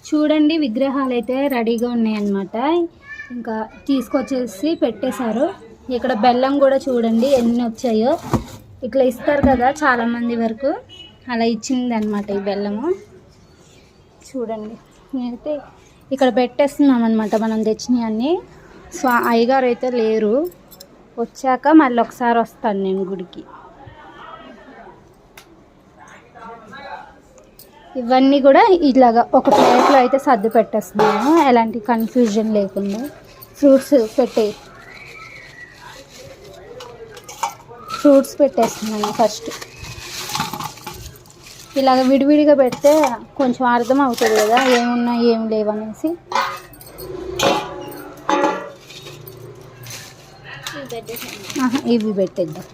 చూడండి విగ్రహాలు అయితే రెడీగా ఉన్నాయన్నమాట. ఇంకా తీసుకొచ్చేసి పెట్టేశారు. ఇక్కడ బెల్లం కూడా చూడండి ఎన్ని వచ్చాయో. ఇట్లా ఇస్తారు కదా చాలామంది వరకు, అలా ఇచ్చింది అనమాట ఈ బెల్లము. చూడండి నేనైతే ఇక్కడ పెట్టేస్తున్నాం అనమాట మనం తెచ్చినవి అన్నీ. అయ్యగారు అయితే లేరు, వచ్చాక మళ్ళీ ఒకసారి వస్తాను నేను గుడికి. ఇవన్నీ కూడా ఇలాగా ఒక ప్లేట్లో అయితే సర్ది పెట్టేస్తున్నాను, ఎలాంటి కన్ఫ్యూజన్ లేకుండా. ఫ్రూట్స్ పెట్టేస్తున్నాను ఫస్ట్. ఇలాగ విడివిడిగా పెడితే కొంచెం అర్థం అవుతుంది కదా ఏమున్నాయి ఏం లేవనేసి. ఇవి పెట్టేద్దాం.